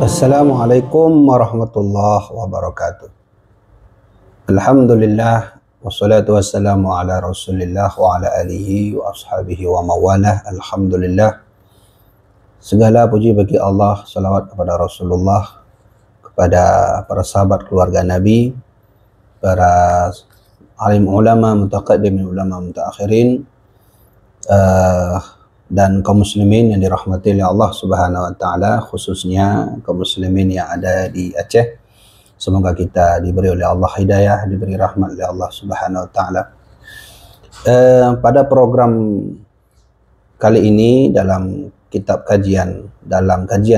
Assalamualaikum warahmatullahi wabarakatuh. Alhamdulillah wassalatu wassalamu ala Rasulillah wa ala alihi wa ashabihi wa mawalah. Alhamdulillah. Segala puji bagi Allah, salawat kepada Rasulullah, kepada para sahabat keluarga Nabi, para alim ulama, mutaqaddimin ulama, mutaakhirin, dan kaum muslimin yang dirahmati oleh Allah Subhanahu wa taala, khususnya kaum muslimin yang ada di Aceh. Semoga kita diberi oleh Allah hidayah, diberi rahmat oleh Allah Subhanahu wa taala. Pada program kali ini dalam kajian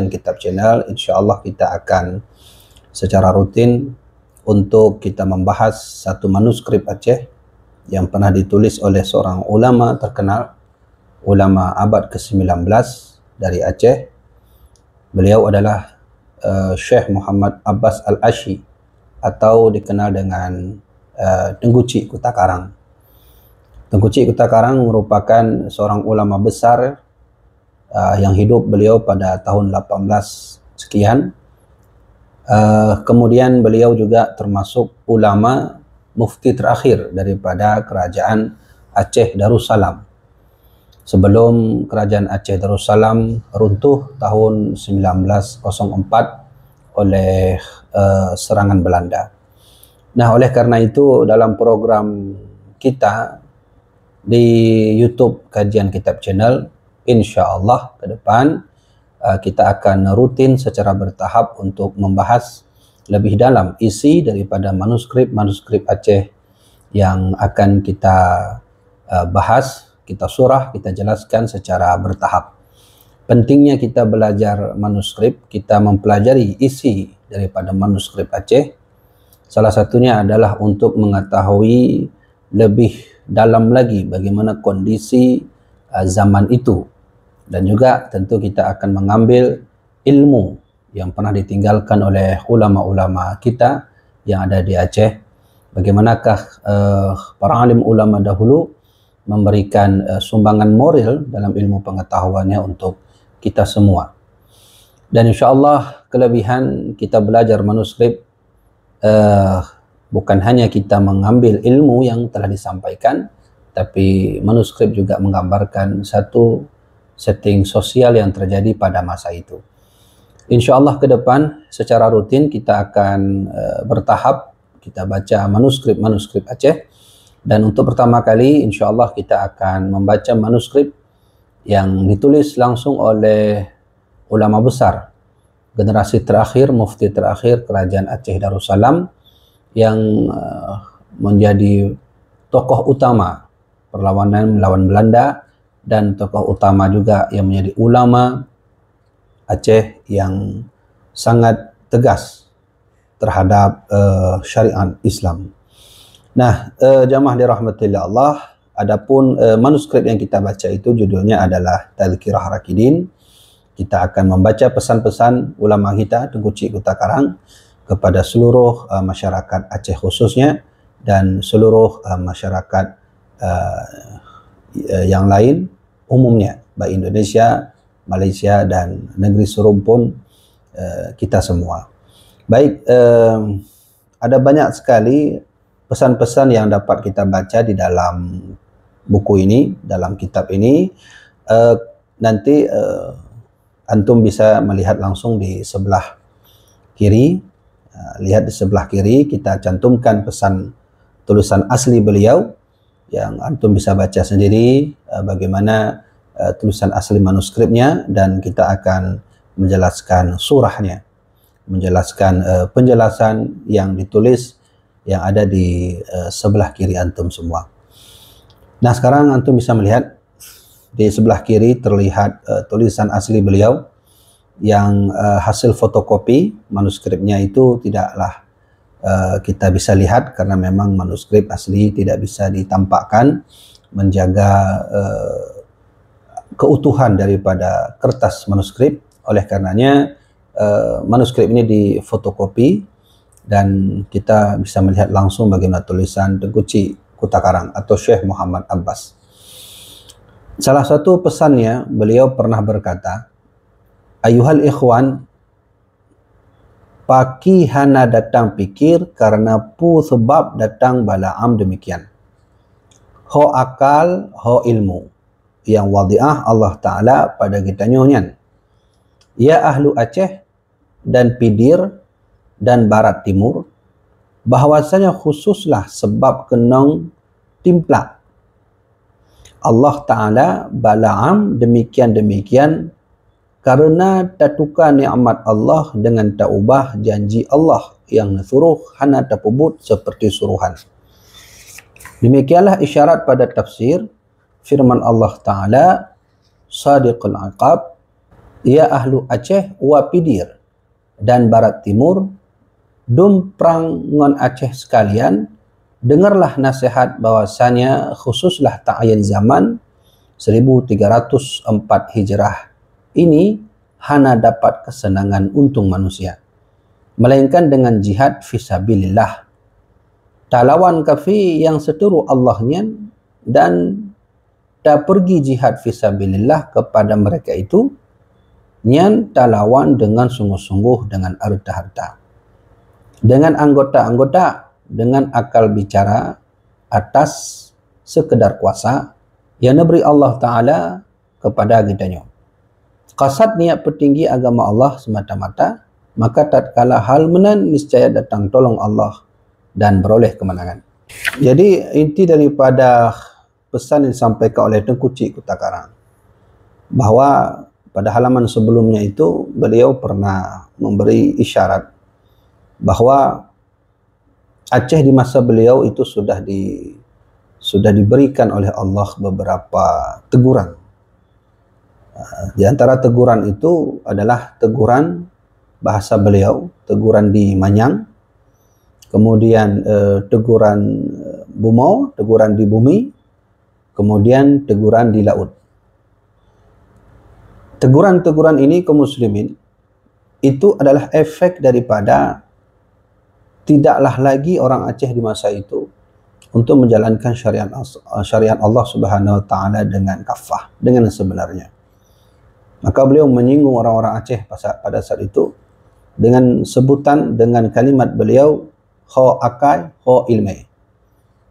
kitab channel, insyaallah kita akan secara rutin untuk kita membahas satu manuskrip Aceh yang pernah ditulis oleh seorang ulama terkenal, ulama abad ke-19 dari Aceh. Beliau adalah Syekh Muhammad Abbas Al-Asy, atau dikenal dengan Tengku Cik Kutakarang. Tengku Cik Kutakarang merupakan seorang ulama besar yang hidup beliau pada tahun 18 sekian. Kemudian beliau juga termasuk ulama mufti terakhir daripada kerajaan Aceh Darussalam, sebelum kerajaan Aceh Darussalam runtuh tahun 1904 oleh serangan Belanda. Nah, oleh karena itu dalam program kita di YouTube Kajian Kitab Channel, insyaallah ke depan kita akan rutin secara bertahap untuk membahas lebih dalam isi daripada manuskrip Aceh yang akan kita bahas, kita surah, kita jelaskan secara bertahap. Pentingnya kita belajar manuskrip, kita mempelajari isi daripada manuskrip Aceh. Salah satunya adalah untuk mengetahui lebih dalam lagi bagaimana kondisi zaman itu. Dan juga tentu kita akan mengambil ilmu yang pernah ditinggalkan oleh ulama-ulama kita yang ada di Aceh. Bagaimanakah para alim ulama dahulu memberikan sumbangan moral dalam ilmu pengetahuannya untuk kita semua. Dan insyaallah kelebihan kita belajar manuskrip bukan hanya kita mengambil ilmu yang telah disampaikan, tapi manuskrip juga menggambarkan satu setting sosial yang terjadi pada masa itu. Insyaallah ke depan secara rutin kita akan bertahap kita baca manuskrip Aceh. Dan untuk pertama kali insyaallah kita akan membaca manuskrip yang ditulis langsung oleh ulama besar generasi terakhir, mufti terakhir kerajaan Aceh Darussalam, yang menjadi tokoh utama perlawanan melawan Belanda, dan tokoh utama juga yang menjadi ulama Aceh yang sangat tegas terhadap syariat Islam. Nah, jamaah dirahmati Allah, adapun manuskrip yang kita baca itu judulnya adalah Tadhkirah Rakidin. Kita akan membaca pesan-pesan ulama kita Tengku Cik Kutakarang kepada seluruh masyarakat Aceh khususnya, dan seluruh masyarakat yang lain umumnya, baik Indonesia, Malaysia, dan negeri serumpun kita semua. Baik, ada banyak sekali pesan-pesan yang dapat kita baca di dalam buku ini, dalam kitab ini. Nanti antum bisa melihat langsung di sebelah kiri. Lihat di sebelah kiri, kita cantumkan pesan tulisan asli beliau yang antum bisa baca sendiri bagaimana tulisan asli manuskripnya, dan kita akan menjelaskan surahnya, menjelaskan penjelasan yang ditulis yang ada di sebelah kiri antum semua. Nah, sekarang antum bisa melihat di sebelah kiri terlihat tulisan asli beliau yang hasil fotokopi manuskripnya itu tidaklah kita bisa lihat karena memang manuskrip asli tidak bisa ditampakkan, menjaga keutuhan daripada kertas manuskrip. Oleh karenanya manuskrip ini difotokopi dan kita bisa melihat langsung bagaimana tulisan Tengku Cik Kutakarang atau Syekh Muhammad Abbas. Salah satu pesannya, beliau pernah berkata, ayuhal ikhwan, paki hana datang pikir karena pu sebab datang Balaam demikian. Ho akal, ho ilmu. Yang wadi'ah Allah Ta'ala pada kita nyonyan. Ya ahlu Aceh dan Pidir dan Barat Timur, bahwasanya khususlah sebab kenong timplak Allah Ta'ala Balaam demikian-demikian karena tak tukar nikmat Allah dengan tak ubah janji Allah yang suruh hana tak pubut seperti suruhan. Demikianlah isyarat pada tafsir firman Allah Ta'ala Sadiqul Aqab, ya ahlu Aceh wa Pidir dan Barat Timur, dum perang ngon Aceh sekalian, dengarlah nasihat bahwasanya khususlah ta'ayin zaman 1304 Hijrah ini hana dapat kesenangan untung manusia, melainkan dengan jihad fisabilillah. Talawan kafi yang seteru Allahnya dan tak pergi jihad fisabilillah kepada mereka itu, nyan talawan dengan sungguh-sungguh dengan harta-harta, dengan anggota-anggota, dengan akal bicara atas sekedar kuasa yang diberi Allah Ta'ala kepada kitanya. Qasad niat petinggi agama Allah semata-mata, maka tatkala hal menan niscaya datang tolong Allah dan beroleh kemenangan. Jadi inti daripada pesan yang disampaikan oleh Tengku Cik Kota Karang, bahawa pada halaman sebelumnya itu beliau pernah memberi isyarat bahawa Aceh di masa beliau itu sudah diberikan oleh Allah beberapa teguran. Di antara teguran itu adalah teguran bahasa beliau, teguran di Manyang, kemudian teguran Bumau, teguran di bumi, kemudian teguran di laut. Teguran-teguran ini kaum muslimin itu adalah efek daripada tidaklah lagi orang Aceh di masa itu untuk menjalankan syariat Allah Subhanahu wa Ta'ala dengan kafah, dengan sebenarnya. Maka beliau menyinggung orang-orang Aceh pada saat itu dengan sebutan, dengan kalimat beliau, ho akai, ho ilme.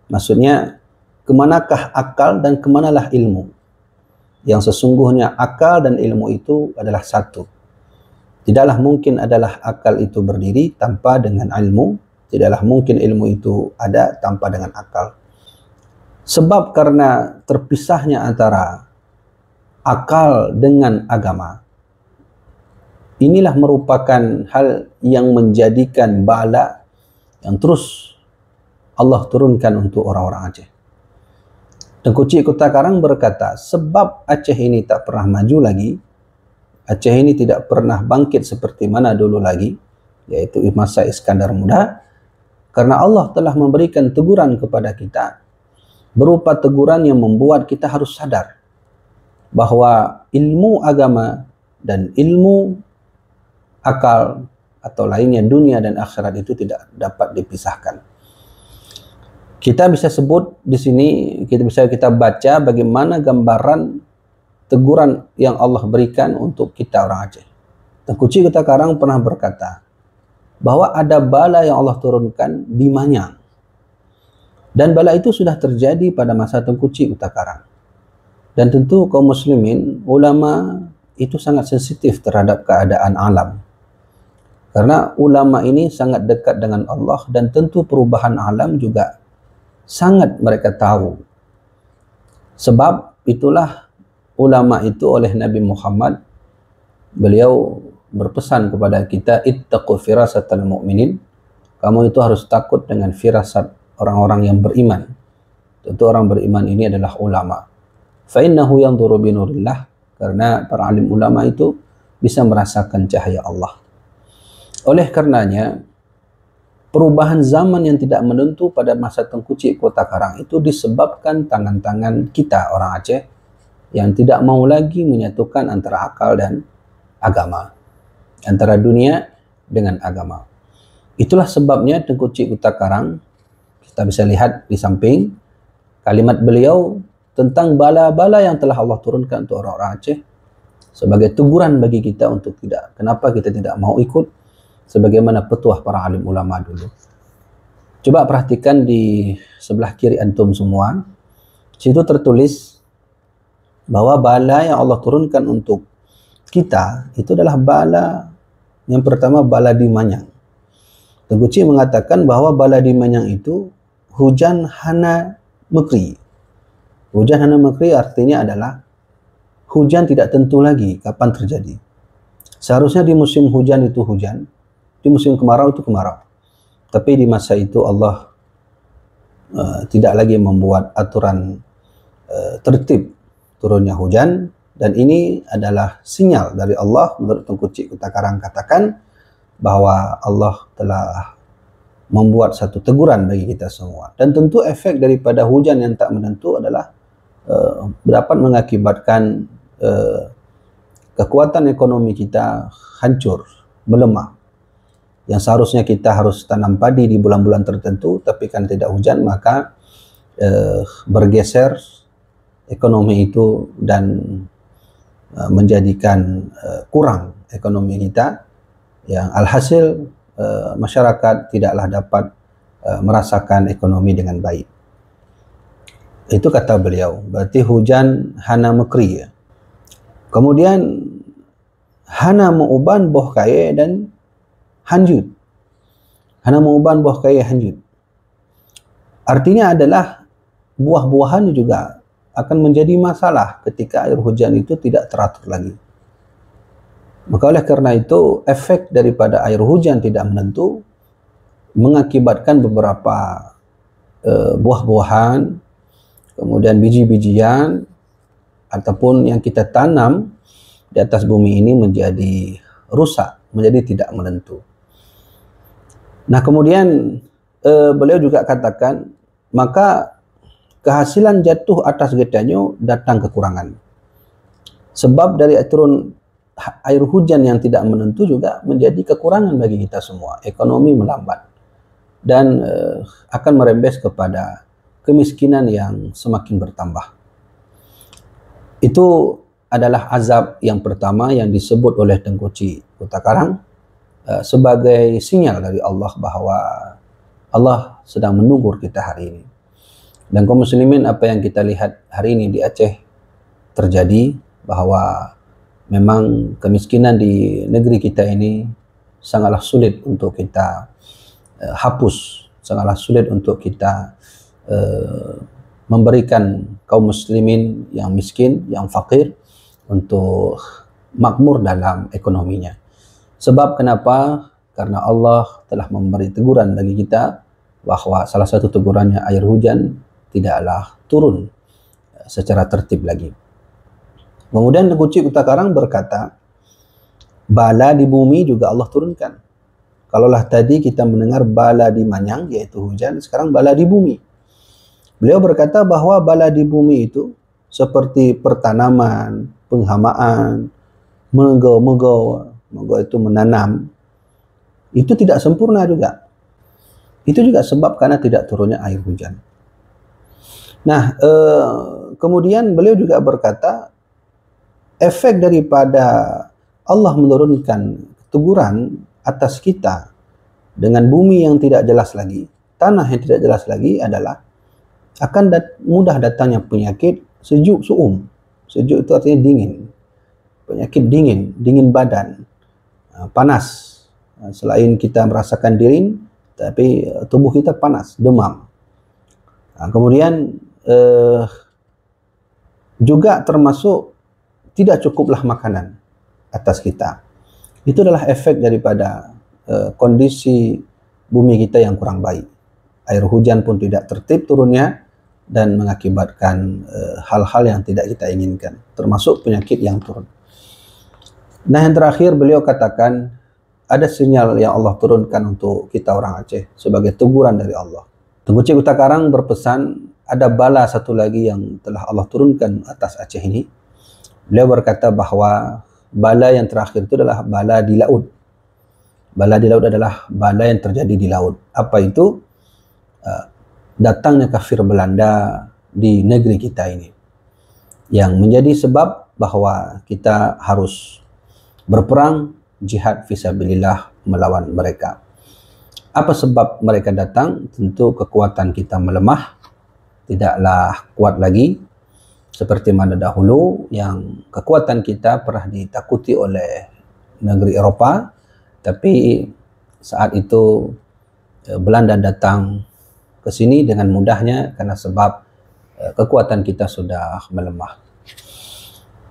Maksudnya, kemanakah akal dan kemanalah ilmu? Yang sesungguhnya akal dan ilmu itu adalah satu. Tidaklah mungkin adalah akal itu berdiri tanpa dengan ilmu. Tidaklah mungkin ilmu itu ada tanpa dengan akal. Sebab karena terpisahnya antara akal dengan agama, inilah merupakan hal yang menjadikan bala yang terus Allah turunkan untuk orang-orang Aceh. Tengku Cik Kota Karang berkata, sebab Aceh ini tak pernah maju lagi, Aceh ini tidak pernah bangkit seperti mana dulu lagi, yaitu masa Iskandar Muda, karena Allah telah memberikan teguran kepada kita, berupa teguran yang membuat kita harus sadar bahawa ilmu agama dan ilmu akal atau lainnya dunia dan akhirat itu tidak dapat dipisahkan. Kita bisa sebut di sini, kita baca bagaimana gambaran teguran yang Allah berikan untuk kita orang Aceh. Tengku Cik Kota Karang pernah berkata bahwa ada bala yang Allah turunkan di Manyang, dan bala itu sudah terjadi pada masa Tengku Cik Kota Karang. Dan tentu kaum muslimin, ulama itu sangat sensitif terhadap keadaan alam, karena ulama ini sangat dekat dengan Allah, dan tentu perubahan alam juga sangat mereka tahu. Sebab itulah ulama itu oleh Nabi Muhammad, beliau berpesan kepada kita, ittaqu firasatal mu'minin, kamu itu harus takut dengan firasat orang-orang yang beriman. Tentu orang beriman ini adalah ulama. Fa innahu yanzuru bi nurillah, karena para alim ulama itu bisa merasakan cahaya Allah. Oleh karenanya, perubahan zaman yang tidak menentu pada masa Tengku Cik Kota Karang itu disebabkan tangan-tangan kita orang Aceh yang tidak mau lagi menyatukan antara akal dan agama, antara dunia dengan agama. Itulah sebabnya Tengku Cik Kota Karang, kita bisa lihat di samping kalimat beliau, tentang bala-bala yang telah Allah turunkan untuk orang-orang Aceh sebagai teguran bagi kita untuk kenapa kita tidak mau ikut sebagaimana petuah para alim ulama dulu. Coba perhatikan di sebelah kiri antum semua. Situ tertulis bahwa bala yang Allah turunkan untuk kita itu adalah bala yang pertama, bala di Manyang. Tengku Cik mengatakan bahawa bala di Manyang itu hujan hana mekri. Hujan hana mekri artinya adalah hujan tidak tentu lagi kapan terjadi. Seharusnya di musim hujan itu hujan, di musim kemarau itu kemarau. Tapi di masa itu Allah tidak lagi membuat aturan tertib turunnya hujan, dan ini adalah sinyal dari Allah. Menurut Tengku Cik Kota Karang katakan bahwa Allah telah membuat satu teguran bagi kita semua. Dan tentu efek daripada hujan yang tak menentu adalah dapat mengakibatkan kekuatan ekonomi kita hancur, melemah. Yang seharusnya kita harus tanam padi di bulan-bulan tertentu, tapi kan tidak hujan, maka bergeser ekonomi itu dan menjadikan kurang ekonomi kita, yang alhasil masyarakat tidaklah dapat merasakan ekonomi dengan baik. Itu kata beliau, berarti hujan hana mekri ya. Kemudian hana meuban boh kaya dan hanjut. Hana meuban boh kaya hanjut. Artinya adalah buah-buahan juga akan menjadi masalah ketika air hujan itu tidak teratur lagi. Maka oleh karena itu, efek daripada air hujan tidak menentu mengakibatkan beberapa buah-buahan, kemudian biji-bijian, ataupun yang kita tanam di atas bumi ini menjadi rusak, menjadi tidak menentu. Nah kemudian beliau juga katakan, maka kehasilan jatuh atas getahnya datang kekurangan. Sebab dari turun air hujan yang tidak menentu juga menjadi kekurangan bagi kita semua. Ekonomi melambat dan akan merembes kepada kemiskinan yang semakin bertambah. Itu adalah azab yang pertama yang disebut oleh Tengku Cik Kota Karang sebagai sinyal dari Allah bahwa Allah sedang menegur kita hari ini. Dan kaum muslimin, apa yang kita lihat hari ini di Aceh terjadi, bahwa memang kemiskinan di negeri kita ini sangatlah sulit untuk kita hapus, sangatlah sulit untuk kita memberikan kaum muslimin yang miskin, yang fakir untuk makmur dalam ekonominya. Sebab kenapa? Karena Allah telah memberi teguran bagi kita bahwa salah satu tegurannya air hujan tidaklah turun secara tertib lagi. Kemudian Tengku Cik Kota Karang berkata, bala di bumi juga Allah turunkan. Kalaulah tadi kita mendengar bala di Manyang, yaitu hujan, sekarang bala di bumi. Beliau berkata bahwa bala di bumi itu seperti pertanaman, penghamaan, mego itu menanam, itu tidak sempurna juga. Itu juga sebab karena tidak turunnya air hujan. Nah, kemudian beliau juga berkata, efek daripada Allah menurunkan teguran atas kita dengan bumi yang tidak jelas lagi, tanah yang tidak jelas lagi, adalah akan mudah datangnya penyakit sejuk su'um. Sejuk itu artinya dingin. Penyakit dingin, dingin badan, panas. Selain kita merasakan dingin, tapi tubuh kita panas, demam. Kemudian juga termasuk tidak cukuplah makanan atas kita. Itu adalah efek daripada kondisi bumi kita yang kurang baik. Air hujan pun tidak tertib turunnya dan mengakibatkan hal-hal yang tidak kita inginkan, termasuk penyakit yang turun. Nah, yang terakhir beliau katakan ada sinyal yang Allah turunkan untuk kita orang Aceh sebagai teguran dari Allah. Tengku Cik Kota Karang berpesan, ada bala satu lagi yang telah Allah turunkan atas Aceh ini. Beliau berkata bahwa bala yang terakhir itu adalah bala di laut. Bala di laut adalah bala yang terjadi di laut. Apa itu? Datangnya kafir Belanda di negeri kita ini. yang menjadi sebab bahwa kita harus berperang jihad fisabilillah melawan mereka. Apa sebab mereka datang? Tentu kekuatan kita melemah, tidaklah kuat lagi seperti mana dahulu yang kekuatan kita pernah ditakuti oleh negeri Eropah, tapi saat itu Belanda datang ke sini dengan mudahnya karena sebab kekuatan kita sudah melemah.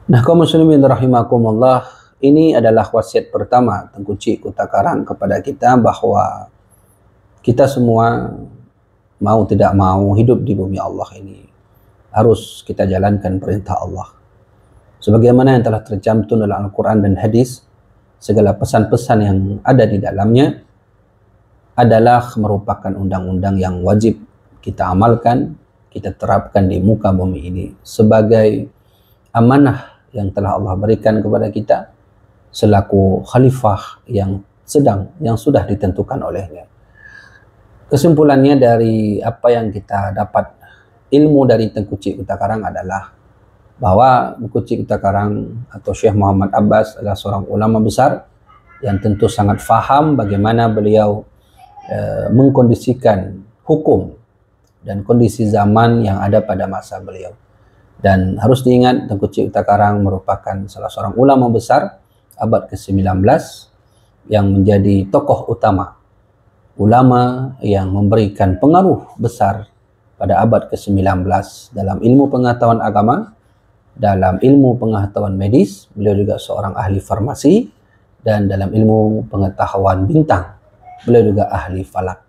Nah, kaum muslimin rahimakumullah, ini adalah wasiat pertama Tengku Cik Kota Karang kepada kita bahwa kita semua mau tidak mau hidup di bumi Allah ini harus kita jalankan perintah Allah. Sebagaimana yang telah tercantum dalam Al-Quran dan hadis, segala pesan-pesan yang ada di dalamnya adalah merupakan undang-undang yang wajib kita amalkan, kita terapkan di muka bumi ini sebagai amanah yang telah Allah berikan kepada kita selaku khalifah yang sudah ditentukan olehnya. Kesimpulannya dari apa yang kita dapat ilmu dari Tengku Cik Kota Karang adalah bahwa Tengku Cik Kota Karang atau Syekh Muhammad Abbas adalah seorang ulama besar yang tentu sangat faham bagaimana beliau mengkondisikan hukum dan kondisi zaman yang ada pada masa beliau. Dan harus diingat Tengku Cik Kota Karang merupakan salah seorang ulama besar abad ke-19 yang menjadi tokoh utama, ulama yang memberikan pengaruh besar pada abad ke-19 dalam ilmu pengetahuan agama, dalam ilmu pengetahuan medis. Beliau juga seorang ahli farmasi, dan dalam ilmu pengetahuan bintang beliau juga ahli falak.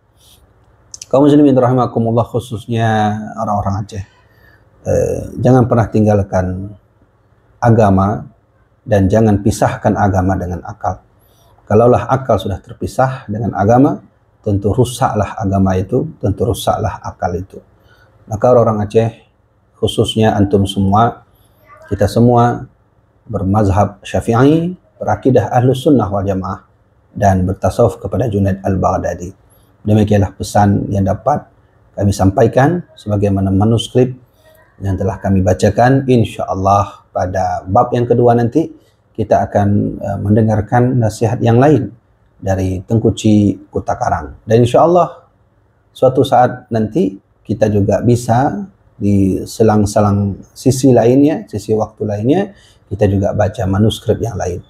Kaum muslimin rahimakumullah, khususnya orang-orang Aceh, jangan pernah tinggalkan agama dan jangan pisahkan agama dengan akal. Kalaulah akal sudah terpisah dengan agama, tentu rusaklah agama itu, tentu rusaklah akal itu. Maka orang Aceh, khususnya antum semua, kita semua bermazhab Syafi'i, berakidah Ahlus Sunnah wal Jamaah, dan bertasawuf kepada Junaid Al-Baghdadi. Demikianlah pesan yang dapat kami sampaikan sebagaimana manuskrip yang telah kami bacakan. InsyaAllah pada bab yang kedua nanti kita akan mendengarkan nasihat yang lain dari Tengku Cik Kota Karang. Dan insyaAllah suatu saat nanti kita juga bisa di selang-selang sisi lainnya, sisi waktu lainnya, kita juga baca manuskrip yang lain.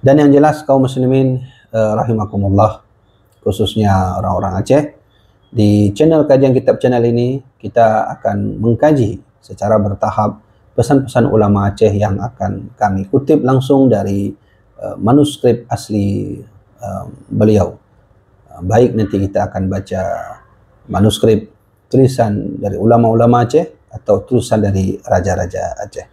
Dan yang jelas kaum muslimin rahimakumullah, khususnya orang-orang Aceh, di channel Kajian Kitab channel ini kita akan mengkaji secara bertahap pesan-pesan ulama Aceh yang akan kami kutip langsung dari manuskrip asli beliau. Baik nanti kita akan baca manuskrip tulisan dari ulama-ulama Aceh atau tulisan dari raja-raja Aceh.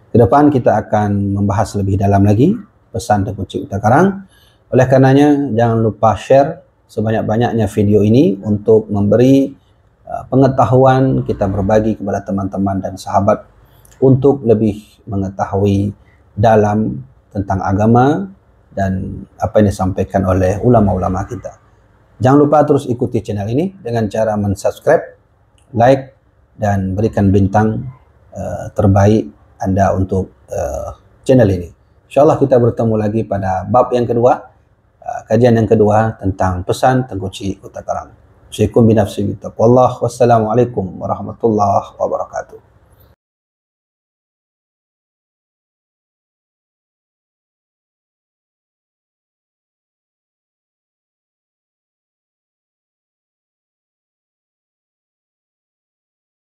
Ke depan kita akan membahas lebih dalam lagi pesan Tengku Cik Kota Karang. Oleh karenanya jangan lupa share sebanyak-banyaknya video ini untuk memberi pengetahuan, kita berbagi kepada teman-teman dan sahabat untuk lebih mengetahui dalam tentang agama dan apa yang disampaikan oleh ulama-ulama kita. Jangan lupa terus ikuti channel ini dengan cara mensubscribe, like, dan berikan bintang terbaik Anda untuk channel ini. InsyaAllah kita bertemu lagi pada bab yang kedua, kajian yang kedua tentang pesan Tengku Cik Kota Karang. Assalamualaikum warahmatullahi wabarakatuh.